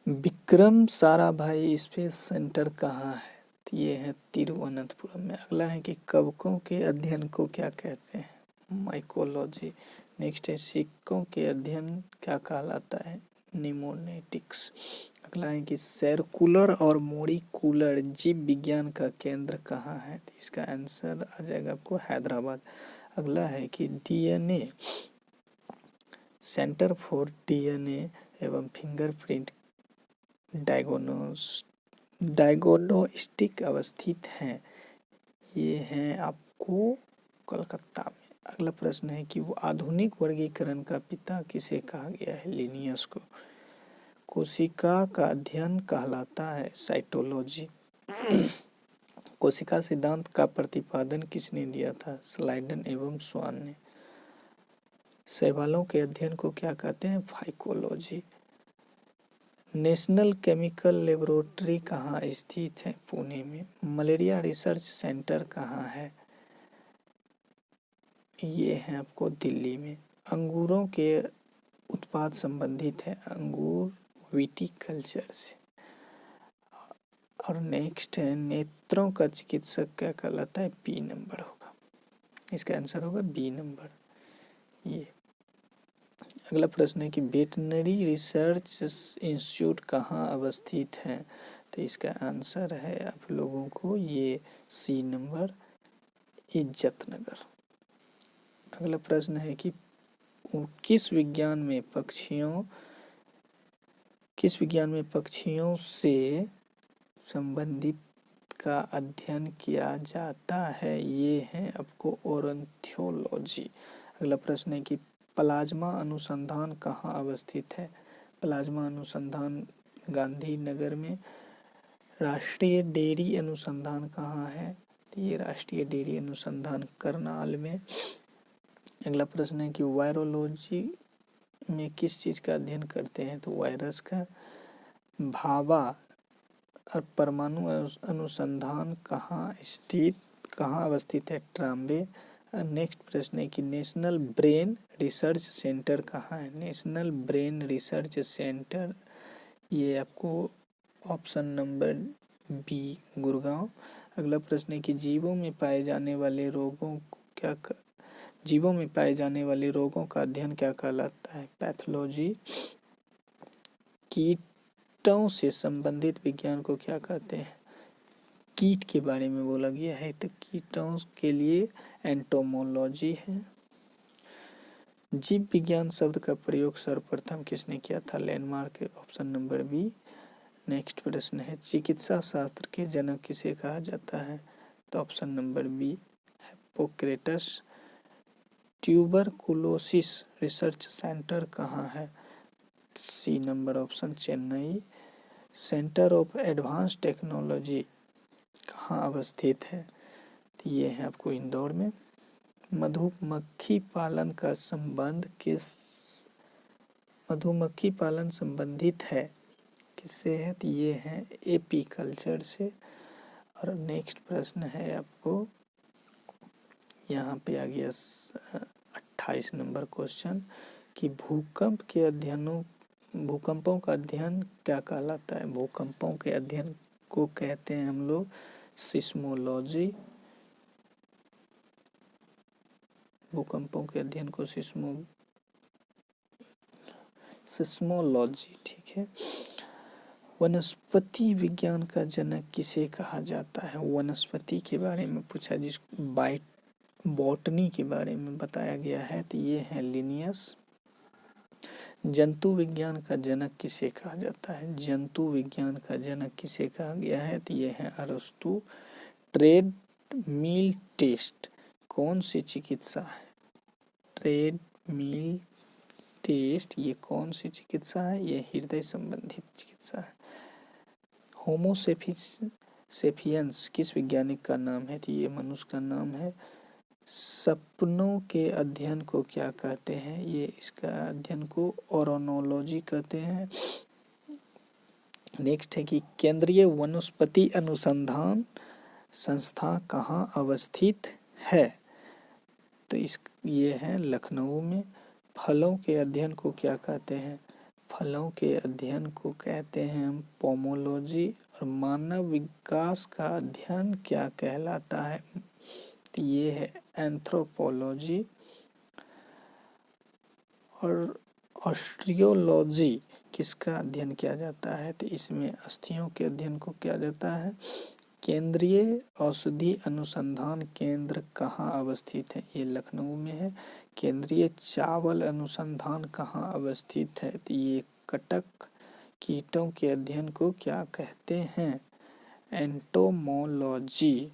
Vikram Sarabhai space centre कहाँ है? तो ये है तिरुवनंतपुरम में। अगला है कि कवकों के अध्ययन को क्या कहते हैं? माइकोलॉजी। नेक्स्ट है सिक्कों के अध्ययन क्या कहलाता है? निमोनेटिक्स। अगला है कि सर्कुलर और मोलिकुलर जीव विज्ञान का केंद्र कहाँ है? तो इसका आंसर आ जाएगा आपको हैदराबाद। अगला है कि डीएनए सेंटर फॉर डीएनए एवं फिंगरप्रिंट डायग्नोस्टिक अवस्थित हैं। ये हैं आपको कलकत्ता में। अगला प्रश्न है कि वो आधुनिक वर्गीकरण का पिता किसे कहा गया है? लिनियस को। कोशिका का अध्ययन कहलाता है साइटोलॉजी। कोशिका सिद्धांत का प्रतिपादन किसने दिया था? स्लाइडन एवं स्वान ने। शैवालों के अध्ययन को क्या कहते हैं? फाइकोलॉजी। नेशनल केमिकल लेबोरेटरी कहाँ स्थित है? पुणे में। मलेरिया रिसर्च सेंटर कहाँ है? ये है आपको दिल्ली में। अंगूरों के उत्पाद संबंधित है अंगूर विटिकल्चर से। और नेक्स्ट है नेत्रों का चिकित्सक क्या कहलाता है? बी नंबर होगा, इसका आंसर होगा बी नंबर। ये अगला प्रश्न है कि वेटनरी रिसर्च इंस्टीट्यूट कहाँ अवस्थित है? तो इसका आंसर है आप लोगों को ये सी नंबर, इज्जतनगर। अगला प्रश्न है कि किस विज्ञान में पक्षियों से संबंधित का अध्ययन किया जाता है? ये है आपको ऑर्निथोलॉजी। अगला प्रश्न है कि प्लाज्मा अनुसंधान कहाँ अवस्थित है? प्लाज्मा अनुसंधान गांधीनगर में। राष्ट्रीय डेयरी अनुसंधान कहाँ है? तो ये राष्ट्रीय डेयरी अनुसंधान करनाल में। अगला प्रश्न है कि वायरोलॉजी में किस चीज़ का अध्ययन करते हैं? तो वायरस का। भाभा और परमाणु अनुसंधान कहाँ अवस्थित है? ट्राम्बे। नेक्स्ट प्रश्न है कि नेशनल ब्रेन रिसर्च सेंटर कहाँ है? नेशनल ब्रेन रिसर्च सेंटर ये आपको ऑप्शन नंबर बी गुड़गांव। अगला प्रश्न है कि जीवों में पाए जाने वाले रोगों का अध्ययन क्या कहलाता है? पैथोलॉजी। कीटों से संबंधित विज्ञान को क्या कहते हैं? कीट के बारे में बोला गया है तो कीटों के लिए एंटोमोलॉजी है। जीव विज्ञान शब्द का प्रयोग सर्वप्रथम किसने किया था? Landmark, option number B. Next प्रश्न है चिकित्सा शास्त्र के जनक किसे कहा जाता है? तो option number B Hippocrates. Tuberculosis research centre कहाँ है? C number option Chennai. Centre of advance technology कहाँ अवस्थित है? तो ये है आपको इंदौर में। मधुमक्खी पालन संबंधित है किससे है? तो ये है एपीकल्चर से। और नेक्स्ट प्रश्न है आपको यहाँ पे आ गया 28 नंबर क्वेश्चन कि भूकंपों का अध्ययन क्या कहलाता है? भूकंपों के अध्ययन को कहते हैं हम लोग सिस्मोलॉजी। भूकंपों के अध्ययन को सिस्मोलॉजी, ठीक है। वनस्पति विज्ञान का जनक किसे कहा जाता है? वनस्पति के बारे में पूछा जिसको बॉटनी के बारे में बताया गया है तो ये है लिनियस। जंतु विज्ञान का जनक किसे कहा जाता है? जंतु विज्ञान का जनक किसे कहा गया है? तो ये है अरस्तु। ट्रेडमिल टेस्ट कौन सी चिकित्सा है? ट्रेडमिल टेस्ट ये कौन सी चिकित्सा है? ये हृदय संबंधित चिकित्सा है। होमोसेपियंस किस वैज्ञानिक का नाम है? तो ये मनुष्य का नाम है। सपनों के अध्ययन को क्या कहते हैं? ये इसका अध्ययन को ओरोनोलॉजी कहते हैं। नेक्स्ट है कि केंद्रीय वनस्पति अनुसंधान संस्था कहाँ अवस्थित है? तो ये है लखनऊ में। फलों के अध्ययन को क्या कहते हैं? फलों के अध्ययन को कहते हैं हम पोमोलॉजी। और मानव विकास का अध्ययन क्या कहलाता है, तो ये है एंथ्रोपोलॉजी। और ऑस्ट्रियोलॉजी किसका अध्ययन किया जाता है, तो इसमें अस्थियों के अध्ययन को किया जाता है। केंद्रीय औषधि अनुसंधान केंद्र कहाँ अवस्थित है, ये लखनऊ में है। केंद्रीय चावल अनुसंधान कहाँ अवस्थित है, तो ये कटक। कीटों के अध्ययन को क्या कहते हैं, एंटोमोलॉजी।